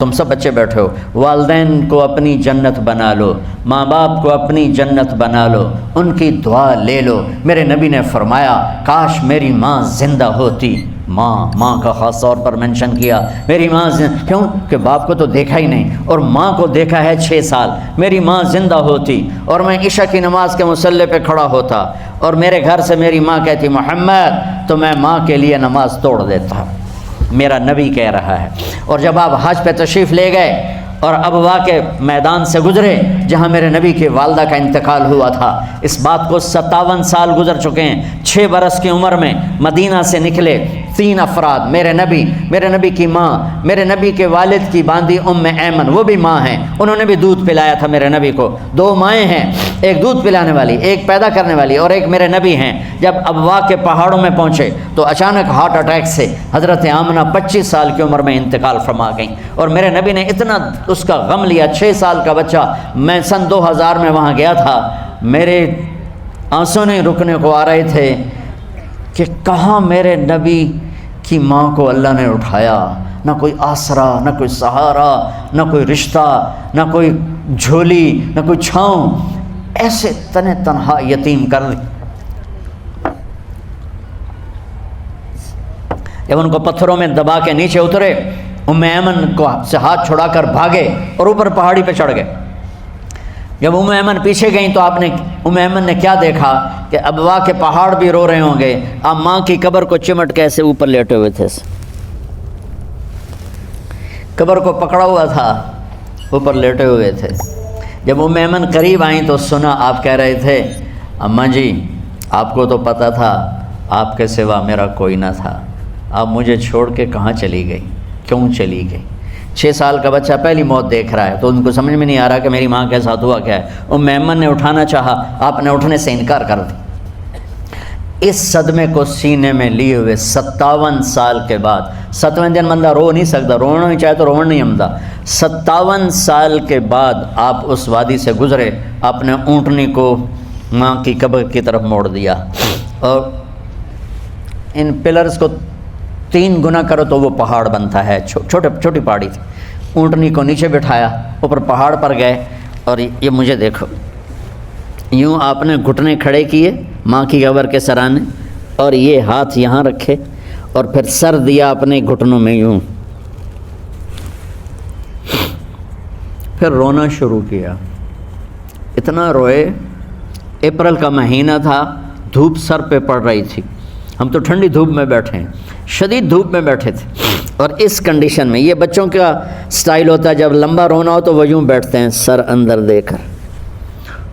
تم سب بچے بیٹھے ہو، والدین کو اپنی جنت بنا لو، ماں باپ کو اپنی جنت بنا لو، ان کی دعا لے لو۔ میرے نبی نے فرمایا کاش میری ماں زندہ ہوتی۔ ماں کا خاص طور پر منشن کیا، میری ماں کیوں کہ باپ کو تو دیکھا ہی نہیں اور ماں کو دیکھا ہے 6 سال۔ میری ماں زندہ ہوتی اور میں عشاء کی نماز کے مصلی پہ کھڑا ہوتا اور میرے گھر سے میری ماں کہتی محمد، تو میں ماں کے لیے نماز توڑ دیتا۔ میرا نبی کہہ رہا ہے۔ اور جب آپ حج پہ تشریف لے گئے اور ابوا کے میدان سے گزرے جہاں میرے نبی کی والدہ کا انتقال ہوا تھا، اس بات کو 57 سال گزر چکے ہیں۔ 6 برس کی عمر میں مدینہ سے نکلے 3 افراد، میرے نبی کی ماں، میرے نبی کے والد کی باندی ام ایمن، وہ بھی ماں ہیں، انہوں نے بھی دودھ پلایا تھا میرے نبی کو۔ 2 مائیں ہیں، ایک دودھ پلانے والی، ایک پیدا کرنے والی، اور ایک میرے نبی ہیں۔ جب ابوا کے پہاڑوں میں پہنچے تو اچانک ہارٹ اٹیک سے حضرت آمنہ 25 سال کی عمر میں انتقال فرما گئیں، اور میرے نبی نے اتنا اس کا غم لیا۔ 6 سال کا بچہ، میں سن 2000 میں وہاں گیا تھا، میرے آنسو نہیں رکنے کو آ رہے تھے کہ کہاں میرے نبی کی ماں کو اللہ نے اٹھایا، نہ کوئی آسرا، نہ کوئی سہارا، نہ کوئی رشتہ، نہ کوئی جھولی، نہ کوئی چھاؤں، ایسے تنہ تنہا یتیم کر دی۔ جب ان کو پتھروں میں دبا کے نیچے اترے، ام ایمن کو سے ہاتھ چھڑا کر بھاگے اور اوپر پہاڑی پہ چڑھ گئے۔ جب ام ایمن پیچھے گئیں تو ام ایمن نے کیا دیکھا کہ ابوا کے پہاڑ بھی رو رہے ہوں گے، آپ ماں کی قبر کو چمٹ کے ایسے اوپر لیٹے ہوئے تھے، قبر کو پکڑا ہوا تھا، اوپر لیٹے ہوئے تھے۔ جب ام ایمن قریب آئیں تو سنا آپ کہہ رہے تھے اماں جی آپ کو تو پتہ تھا آپ کے سوا میرا کوئی نہ تھا، آپ مجھے چھوڑ کے کہاں چلی گئی، کیوں چلی گئی؟ 6 سال کا بچہ پہلی موت دیکھ رہا ہے تو ان کو سمجھ میں نہیں آ رہا کہ میری ماں کے ساتھ ہوا کیا ہے۔ ام ایمن نے اٹھانا چاہا، آپ نے اٹھنے سے انکار کر دی۔ اس صدمے کو سینے میں لیے ہوئے 57 سال کے بعد، 7ویں دن بندہ رو نہیں سکتا، رونا نہیں چاہے تو رونا نہیں آمدا، 57 سال کے بعد آپ اس وادی سے گزرے، آپ نے اونٹنی کو ماں کی قبر کی طرف موڑ دیا، اور ان پلرز کو 3 گنا کرو تو وہ پہاڑ بنتا ہے، چھوٹی پہاڑی تھی۔ اونٹنی کو نیچے بٹھایا، اوپر پہاڑ پر گئے، اور یہ مجھے دیکھو، یوں آپ نے گھٹنے کھڑے کیے ماں کی قبر کے سرانے، اور یہ ہاتھ یہاں رکھے اور پھر سر دیا اپنے گھٹنوں میں یوں، پھر رونا شروع کیا۔ اتنا روئے، اپریل کا مہینہ تھا، دھوپ سر پہ پڑ رہی تھی، ہم تو ٹھنڈی دھوپ میں بیٹھے ہیں، شدید دھوپ میں بیٹھے تھے، اور اس کنڈیشن میں یہ بچوں کا سٹائل ہوتا ہے، جب لمبا رونا ہو تو وہ یوں بیٹھتے ہیں سر اندر دے کر۔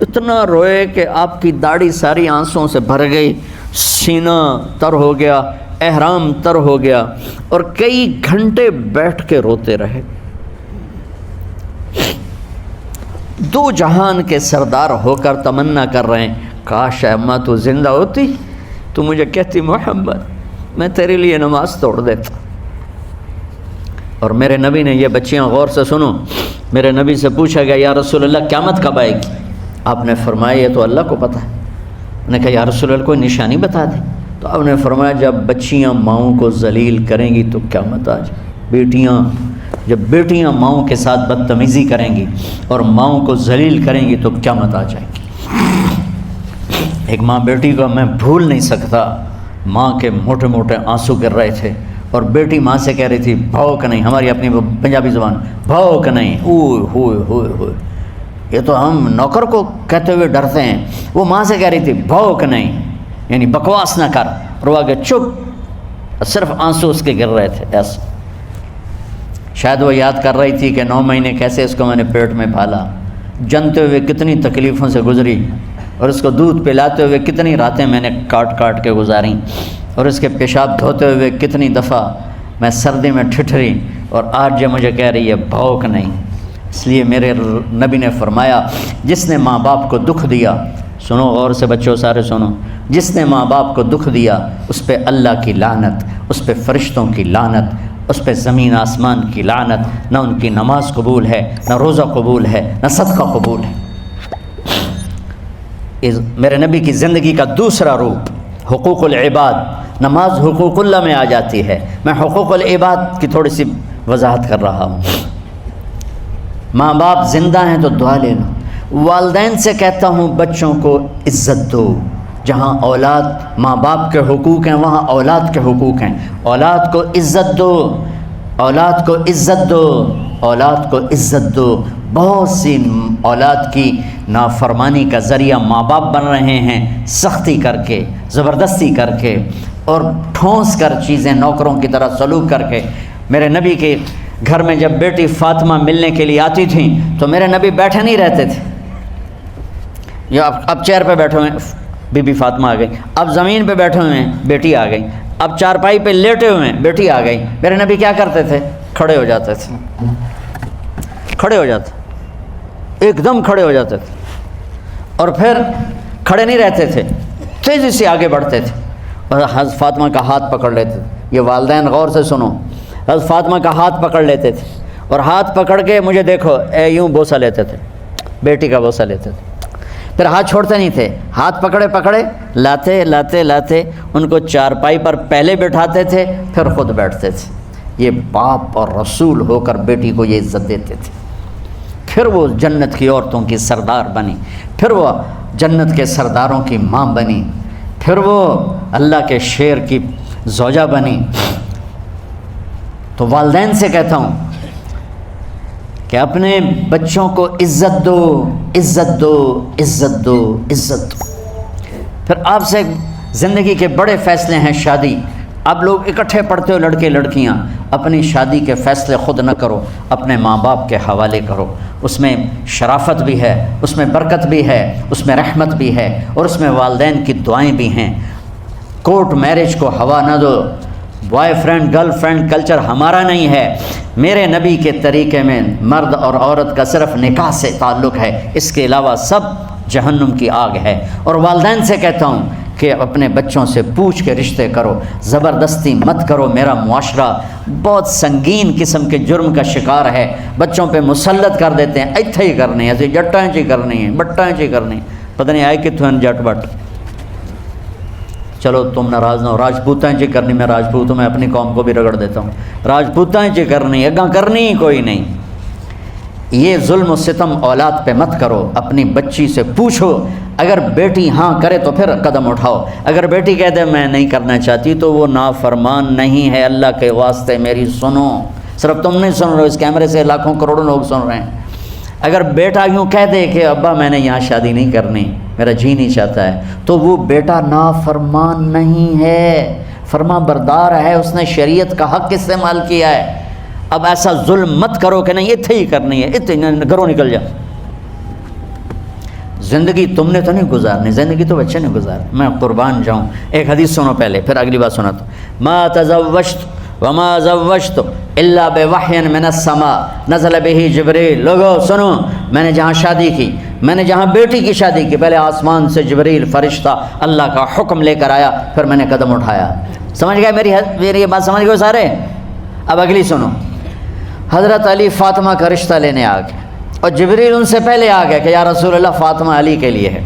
اتنا روئے کہ آپ کی داڑھی ساری آنسوں سے بھر گئی، سینہ تر ہو گیا، احرام تر ہو گیا، اور کئی گھنٹے بیٹھ کے روتے رہے۔ 2 جہان کے سردار ہو کر تمنا کر رہے ہیں کاش اماں تو زندہ ہوتی تو مجھے کہتی محمد میں تیرے لیے نماز توڑ دیتا۔ اور میرے نبی نے، یہ بچیاں غور سے سنو، میرے نبی سے پوچھا گیا یا رسول اللہ قیامت کب آئے گی؟ آپ نے فرمایا یہ تو اللہ کو پتہ ہے۔ میں نے کہا یا رسول اللہ کوئی نشانی بتا دیں، تو آپ نے فرمایا جب بچیاں ماؤں کو ذلیل کریں گی تو قیامت آ جائے۔ جب بیٹیاں ماؤں کے ساتھ بدتمیزی کریں گی اور ماؤں کو ذلیل کریں گی تو قیامت آ جائے گی۔ ایک ماں بیٹی کو میں بھول نہیں سکتا، ماں کے موٹے موٹے آنسو گر رہے تھے، اور بیٹی ماں سے کہہ رہی تھی بھوک نہیں، ہماری اپنی پنجابی زبان بھوک نہیں، اوئے ہوئے ہوئے ہوئے، یہ تو ہم نوکر کو کہتے ہوئے ڈرتے ہیں، وہ ماں سے کہہ رہی تھی بھوک نہیں، یعنی بکواس نہ کر، اور وہ آگے چپ، صرف آنسو اس کے گر رہے تھے ایسے۔ شاید وہ یاد کر رہی تھی کہ 9 مہینے کیسے اس کو میں نے پیٹ میں پالا، جنتے ہوئے کتنی تکلیفوں سے گزری، اور اس کو دودھ پلاتے ہوئے کتنی راتیں میں نے کاٹ کاٹ کے گزاریں، اور اس کے پیشاب دھوتے ہوئے کتنی دفعہ میں سردی میں ٹھٹھری، اور آج یہ مجھے کہہ رہی ہے بھوک نہیں۔ اس لیے میرے نبی نے فرمایا جس نے ماں باپ کو دکھ دیا، سنو غور سے بچوں سارے سنو، جس نے ماں باپ کو دکھ دیا اس پہ اللہ کی لعنت، اس پہ فرشتوں کی لعنت، اس پہ زمین آسمان کی لعنت، نہ ان کی نماز قبول ہے، نہ روزہ قبول ہے، نہ صدقہ قبول ہے۔ میرے نبی کی زندگی کا دوسرا روپ حقوق العباد، نماز حقوق اللہ میں آ جاتی ہے، میں حقوق العباد کی تھوڑی سی وضاحت کر رہا ہوں۔ ماں باپ زندہ ہیں تو دعا لے لو۔ والدین سے کہتا ہوں بچوں کو عزت دو، جہاں اولاد ماں باپ کے حقوق ہیں وہاں اولاد کے حقوق ہیں، اولاد کو عزت دو، اولاد کو عزت دو، اولاد کو عزت دو۔ بہت سی اولاد کی نافرمانی کا ذریعہ ماں باپ بن رہے ہیں، سختی کر کے، زبردستی کر کے اور ٹھونس کر چیزیں نوکروں کی طرح سلوک کر کے۔ میرے نبی کے گھر میں جب بیٹی فاطمہ ملنے کے لیے آتی تھیں تو میرے نبی بیٹھے نہیں رہتے تھے، یا اب چیئر پہ بیٹھے ہوئے بی بی فاطمہ آ گئی، اب زمین پہ بیٹھے ہوئے ہیں بیٹی آ گئی، اب چارپائی پہ لیٹے ہوئے ہیں بیٹی آ گئی۔ میرے نبی کیا کرتے تھے؟ کھڑے ہو جاتے تھے، کھڑے ہو جاتے، ایک دم کھڑے ہو جاتے تھے، اور پھر کھڑے نہیں رہتے تھے، تیزی سے آگے بڑھتے تھے اور حضرت فاطمہ کا ہاتھ پکڑ لیتے تھے۔ یہ والدین غور سے سنو، حضرت فاطمہ کا ہاتھ پکڑ لیتے تھے اور ہاتھ پکڑ کے مجھے دیکھو اے یوں بوسہ لیتے تھے، بیٹی کا بوسہ لیتے تھے، پھر ہاتھ چھوڑتے نہیں تھے، ہاتھ پکڑے پکڑے لاتے لاتے لاتے ان کو چارپائی پر پہلے بٹھاتے تھے پھر خود بیٹھتے تھے۔ یہ باپ اور رسول ہو کر بیٹی کو یہ عزت دیتے تھے۔ پھر وہ جنت کی عورتوں کی سردار بنی، پھر وہ جنت کے سرداروں کی ماں بنی، پھر وہ اللہ کے شیر کی زوجہ بنی۔ تو والدین سے کہتا ہوں کہ اپنے بچوں کو عزت دو، عزت دو، عزت دو، عزت دو۔ پھر آپ سے زندگی کے بڑے فیصلے ہیں شادی۔ اب لوگ اکٹھے پڑھتے ہو لڑکے لڑکیاں، اپنی شادی کے فیصلے خود نہ کرو، اپنے ماں باپ کے حوالے کرو۔ اس میں شرافت بھی ہے، اس میں برکت بھی ہے، اس میں رحمت بھی ہے، اور اس میں والدین کی دعائیں بھی ہیں۔ کورٹ میرج کو ہوا نہ دو، boyfriend girlfriend culture ہمارا نہیں ہے۔ میرے نبی کے طریقے میں مرد اور عورت کا صرف نکاح سے تعلق ہے، اس کے علاوہ سب جہنم کی آگ ہے۔ اور والدین سے کہتا ہوں کہ اپنے بچوں سے پوچھ کے رشتے کرو، زبردستی مت کرو۔ میرا معاشرہ بہت سنگین قسم کے جرم کا شکار ہے، بچوں پہ مسلط کر دیتے ہیں، ایتھے ہی کرنی ہے، جٹائیں چی کرنی ہے، بٹائیں چی کرنی ہے، پتہ نہیں آئے کتوں جٹ بٹ۔ چلو تم ناراض نہ ہو، راجپوتائیں چی کرنی، میں راجپوت ہوں، میں اپنی قوم کو بھی رگڑ دیتا ہوں، راجپوتائیں چی کرنی، اگاں کرنی ہی کوئی نہیں۔ یہ ظلم و ستم اولاد پہ مت کرو، اپنی بچی سے پوچھو، اگر بیٹی ہاں کرے تو پھر قدم اٹھاؤ، اگر بیٹی کہہ دے میں نہیں کرنا چاہتی تو وہ نافرمان نہیں ہے۔ اللہ کے واسطے میری سنو، صرف تم نہیں سن رہے، اس کیمرے سے لاکھوں کروڑوں لوگ سن رہے ہیں۔ اگر بیٹا یوں کہہ دے کہ ابا میں نے یہاں شادی نہیں کرنی، میرا جی نہیں چاہتا ہے، تو وہ بیٹا نافرمان نہیں ہے، فرما بردار ہے، اس نے شریعت کا حق استعمال کیا ہے۔ اب ایسا ظلم مت کرو کہ نہیں اتھے ہی کرنی ہے، اتھے گھروں نکل جا۔ زندگی تم نے تو نہیں گزارنی، زندگی تو بچے نے گزارنی، میں قربان جاؤں۔ ایک حدیث سنو پہلے، پھر اگلی بات سنا تو ما تزوجت وما زوجت الا بوحی من السماء نزل به جبریل۔ لوگو سنو، میں نے جہاں شادی کی، میں نے جہاں بیٹی کی شادی کی، پہلے آسمان سے جبریل فرشتہ اللہ کا حکم لے کر آیا، پھر میں نے قدم اٹھایا۔ سمجھ گئے میری یہ بات؟ سمجھ گئے سارے؟ اب اگلی سنو، حضرت علی فاطمہ کا رشتہ لینے آ گئے، اور جبریل ان سے پہلے آ گئے کہ یا رسول اللہ فاطمہ علی کے لیے ہے۔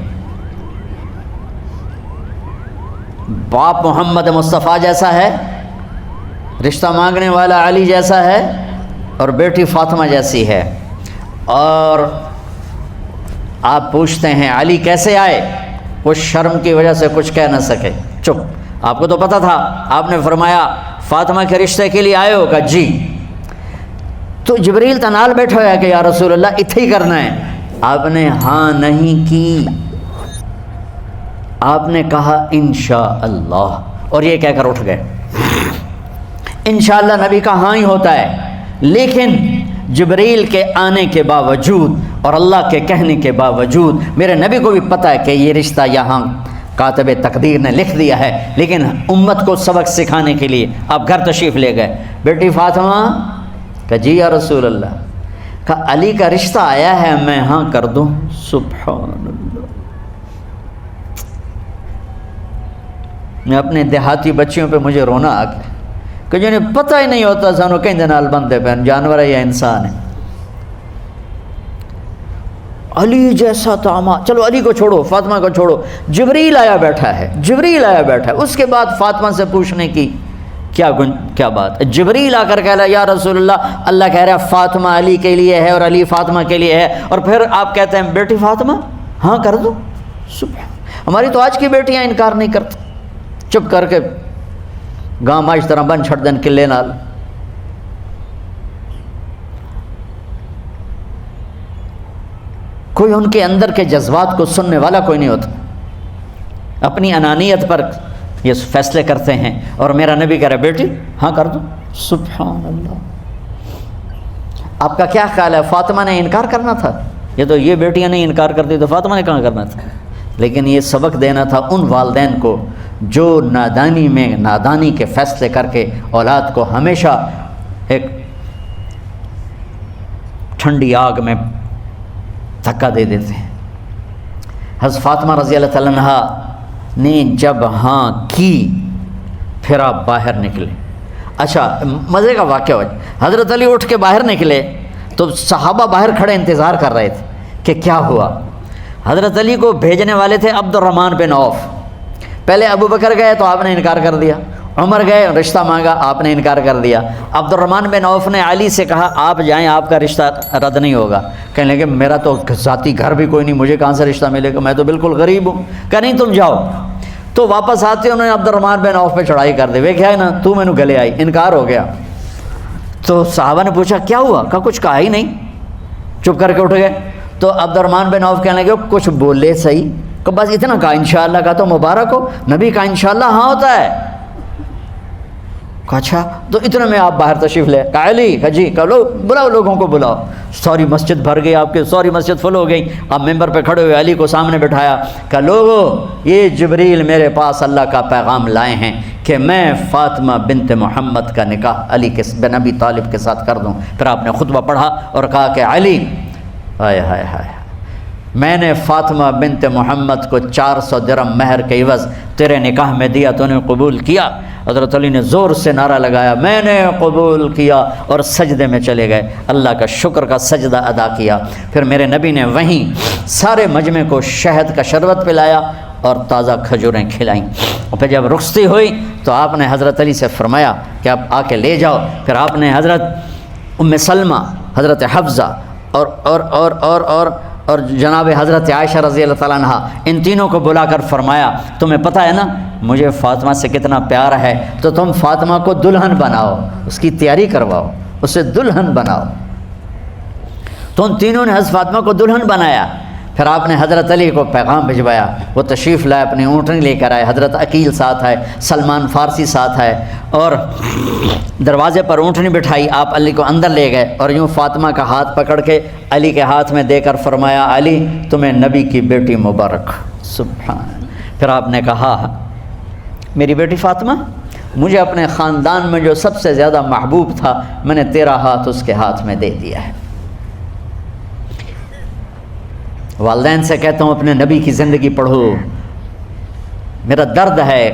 باپ محمد مصطفیٰ جیسا ہے، رشتہ مانگنے والا علی جیسا ہے، اور بیٹی فاطمہ جیسی ہے۔ اور آپ پوچھتے ہیں علی کیسے آئے؟ وہ شرم کی وجہ سے کچھ کہہ نہ سکے، چپ۔ آپ کو تو پتہ تھا، آپ نے فرمایا فاطمہ کے رشتے کے لیے آئے ہو؟ کہا جی۔ تو جبریل تنال بیٹھا ہوا ہے کہ یا رسول اللہ اتھے ہی کرنا ہے۔ آپ نے ہاں نہیں کی، آپ نے کہا انشاءاللہ، اور یہ کہہ کر اٹھ گئے۔ انشاءاللہ نبی کا ہاں ہی ہوتا ہے، لیکن جبریل کے آنے کے باوجود اور اللہ کے کہنے کے باوجود میرے نبی کو بھی پتہ ہے کہ یہ رشتہ یہاں کاتب تقدیر نے لکھ دیا ہے، لیکن امت کو سبق سکھانے کے لیے آپ گھر تشریف لے گئے۔ بیٹی فاطمہ کہ جی یا رسول اللہ، کہا علی کا رشتہ آیا ہے، میں ہاں کر دوں؟ سبحان اللہ۔ میں اپنے دیہاتی بچیوں پہ مجھے رونا آ گیا کہ جنہیں پتہ ہی نہیں ہوتا سانو کہیں دنال بندے پہ جانور ہے یا انسان ہے۔ علی جیسا داماد، چلو علی کو چھوڑو، فاطمہ کو چھوڑو، جبریل آیا بیٹھا ہے، جبریل آیا بیٹھا ہے۔ اس کے بعد فاطمہ سے پوچھنے کی کیا بات ہے؟ جبریل آ کر کہہ رہا یا رسول اللہ کہہ رہا ہے فاطمہ علی کے لیے ہے اور علی فاطمہ کے لیے ہے، اور پھر آپ کہتے ہیں بیٹی فاطمہ ہاں کر دو۔ سبحان، ہماری تو آج کی بیٹیاں انکار نہیں کرتی، چپ کر کے گاں ماش طرح بن چھڑ دین کلے نال۔ کوئی ان کے اندر کے جذبات کو سننے والا کوئی نہیں ہوتا، اپنی انانیت پر یہ فیصلے کرتے ہیں، اور میرا نبی کہہ رہا بیٹی ہاں کر دو۔ سبحان اللہ، آپ کا کیا خیال ہے فاطمہ نے انکار کرنا تھا؟ یہ تو یہ بیٹیاں نہیں انکار کرتی تو فاطمہ نے کہاں کرنا تھا؟ لیکن یہ سبق دینا تھا ان والدین کو جو نادانی میں نادانی کے فیصلے کر کے اولاد کو ہمیشہ ایک ٹھنڈی آگ میں دھکا دے دیتے ہیں۔ حضرت فاطمہ رضی اللہ تعالیٰ عنہا نے جب ہاں کی پھر آپ باہر نکلے۔ اچھا مزے کا واقعہ ہو، حضرت علی اٹھ کے باہر نکلے تو صحابہ باہر کھڑے انتظار کر رہے تھے کہ کیا ہوا۔ حضرت علی کو بھیجنے والے تھے عبد الرحمن بن عوف، پہلے ابو بکر گئے تو آپ نے انکار کر دیا، عمر گئے رشتہ مانگا آپ نے انکار کر دیا، عبد الرحمن بن عوف نے علی سے کہا آپ جائیں آپ کا رشتہ رد نہیں ہوگا، کہنے لگے میرا تو ذاتی گھر بھی کوئی نہیں، مجھے کہاں سے رشتہ ملے گا، میں تو بالکل غریب ہوں، کہ نہیں تم جاؤ۔ تو واپس آتے انہوں نے عبد الرحمن بن عوف پہ چڑھائی کر دی، وہ کیا ہے نا تو میں نے گلے آئی، انکار ہو گیا۔ تو صحابہ نے پوچھا کیا ہوا؟ کہا کچھ کہا ہی نہیں، چپ کر کے اٹھ گئے۔ تو عبد الرحمن بن عوف کہنے لگے کچھ بولے صحیح، کہ بس اتنا کہا انشاءاللہ کا تو مبارک ہو، نبی کا انشاءاللہ ہاں ہوتا ہے۔ کہا اچھا، تو اتنے میں آپ باہر تشریف لے، کہا علی جی کہو بلاؤ لوگوں کو بلاؤ، ساری مسجد بھر گئی، آپ کے ساری مسجد فل ہو گئی، آپ ممبر پہ کھڑے ہوئے علی کو سامنے بٹھایا، کہا لوگو یہ جبریل میرے پاس اللہ کا پیغام لائے ہیں کہ میں فاطمہ بنت محمد کا نکاح علی کے بن ابی طالب کے ساتھ کر دوں۔ پھر آپ نے خطبہ پڑھا اور کہا کہ علی ہائے ہائے ہائے، میں نے فاطمہ بنت محمد کو 400 درہم مہر کے عوض تیرے نکاح میں دیا، تو نے قبول کیا؟ حضرت علی نے زور سے نعرہ لگایا میں نے قبول کیا، اور سجدے میں چلے گئے، اللہ کا شکر کا سجدہ ادا کیا۔ پھر میرے نبی نے وہیں سارے مجمع کو شہد کا شربت پلایا اور تازہ کھجوریں کھلائیں، اور پھر جب رخصتی ہوئی تو آپ نے حضرت علی سے فرمایا کہ آپ آ کے لے جاؤ۔ پھر آپ نے حضرت ام سلمہ، حضرت حفصہ اور جناب حضرت عائشہ رضی اللہ تعالیٰ عنہ ان تینوں کو بلا کر فرمایا تمہیں پتہ ہے نا مجھے فاطمہ سے کتنا پیار ہے، تو تم فاطمہ کو دلہن بناؤ، اس کی تیاری کرواؤ، اسے دلہن بناؤ۔ تو ان تینوں نے حضرت فاطمہ کو دلہن بنایا۔ پھر آپ نے حضرت علی کو پیغام بھجوایا، وہ تشریف لائے، اپنی اونٹنی لے کر آئے، حضرت عقیل ساتھ ہے، سلمان فارسی ساتھ ہے، اور دروازے پر اونٹنی بٹھائی، آپ علی کو اندر لے گئے اور یوں فاطمہ کا ہاتھ پکڑ کے علی کے ہاتھ میں دے کر فرمایا علی تمہیں نبی کی بیٹی مبارک۔ سبحان۔ پھر آپ نے کہا میری بیٹی فاطمہ مجھے اپنے خاندان میں جو سب سے زیادہ محبوب تھا میں نے تیرا ہاتھ اس کے ہاتھ میں دے دیا ہے۔ والدین سے کہتا ہوں اپنے نبی کی زندگی پڑھو، میرا درد ہے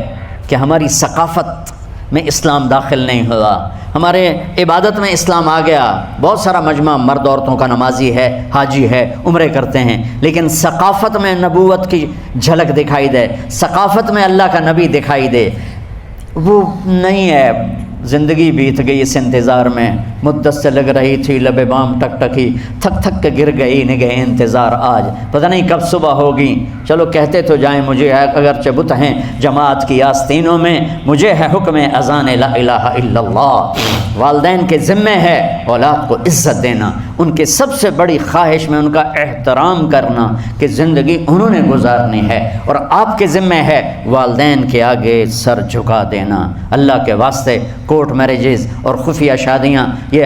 کہ ہماری ثقافت میں اسلام داخل نہیں ہوا، ہمارے عبادت میں اسلام آ گیا، بہت سارا مجمع مرد عورتوں کا نمازی ہے، حاجی ہے، عمرے کرتے ہیں، لیکن ثقافت میں نبوت کی جھلک دکھائی دے، ثقافت میں اللہ کا نبی دکھائی دے، وہ نہیں ہے۔ زندگی بیت گئی اس انتظار میں، مدت سے لگ رہی تھی لب بام ٹک ٹکی، تھک تھک کے گر گئی نگہ انتظار آج، پتہ نہیں کب صبح ہوگی، چلو کہتے تو جائیں مجھے اگرچہ بت ہیں جماعت کی آستینوں میں، مجھے ہے حکم اذان لا الہ الا اللہ۔ والدین کے ذمہ ہے اولاد کو عزت دینا، ان کے سب سے بڑی خواہش میں ان کا احترام کرنا کہ زندگی انہوں نے گزارنی ہے، اور آپ کے ذمہ ہے والدین کے آگے سر جھکا دینا۔ اللہ کے واسطے کورٹ میرجز اور خفیہ شادیاں یہ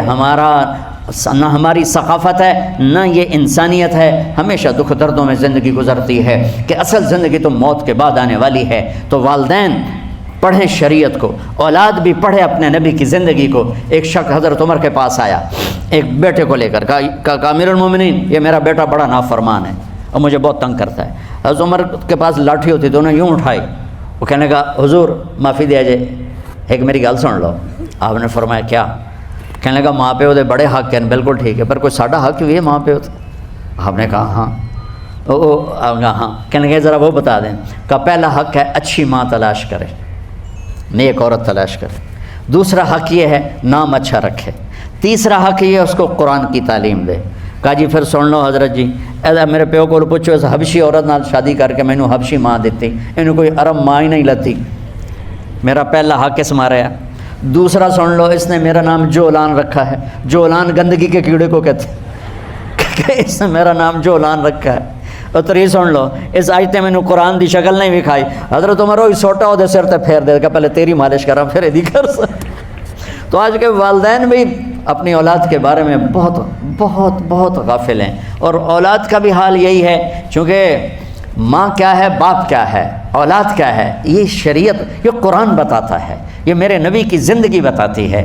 نہ ہماری ثقافت ہے نہ یہ انسانیت ہے، ہمیشہ دکھ دردوں میں زندگی گزرتی ہے کہ اصل زندگی تو موت کے بعد آنے والی ہے۔ تو والدین پڑھیں شریعت کو، اولاد بھی پڑھے اپنے نبی کی زندگی کو۔ ایک شخص حضرت عمر کے پاس آیا ایک بیٹے کو لے کر، کہا امیر المومنین یہ میرا بیٹا بڑا نافرمان ہے اور مجھے بہت تنگ کرتا ہے۔ حضرت عمر کے پاس لاٹھی ہوتی تو انہوں نے یوں اٹھائی، وہ کہنے لگا حضور معافی دیا جائے، ایک میری گل سن لو۔ آپ نے فرمایا کیا؟ کہنے لگا ماں پیو دے بڑے حق ہیں، بالکل ٹھیک ہے، پر کوئی ساڈا حق بھی ہے ماں پیو تے؟ آپ نے کہا ہاں۔ ہاں۔ کہنے لگے ذرا وہ بتا دیں۔ کہا پہلا حق ہے اچھی ماں تلاش کرے، نیک عورت تلاش کرے۔ دوسرا حق یہ ہے نام اچھا رکھے، تیسرا حق یہ ہے اس کو قرآن کی تعلیم دے۔ کہا جی پھر سن لو حضرت جی، ایسا میرے پیو کو پوچھو اس حبشی عورت نال شادی کر کے مینوں حبشی ماں دیتی، انہوں کوئی عرب ماں ہی نہیں لتی، میرا پہلا حق اس مارا ہے۔ دوسرا سن لو، اس نے میرا نام جولان رکھا ہے، جولان گندگی کے کیڑے کو کہتے ہیں کہ اس نے میرا نام جولان رکھا ہے۔ اور تری سن لو، اس آج تے مینوں قرآن دی شکل نہیں وکھائی، حضرت عمر ہوئی سوٹا ہو دے سر تے پھیر دے کہ پہلے تیری مالش کرا پھر ایدی کر سکتا۔ تو آج کے والدین بھی اپنی اولاد کے بارے میں بہت بہت بہت غافل ہیں، اور اولاد کا بھی حال یہی ہے، چونکہ ماں کیا ہے، باپ کیا ہے، اولاد کیا ہے، یہ شریعت، یہ قرآن بتاتا ہے، یہ میرے نبی کی زندگی بتاتی ہے۔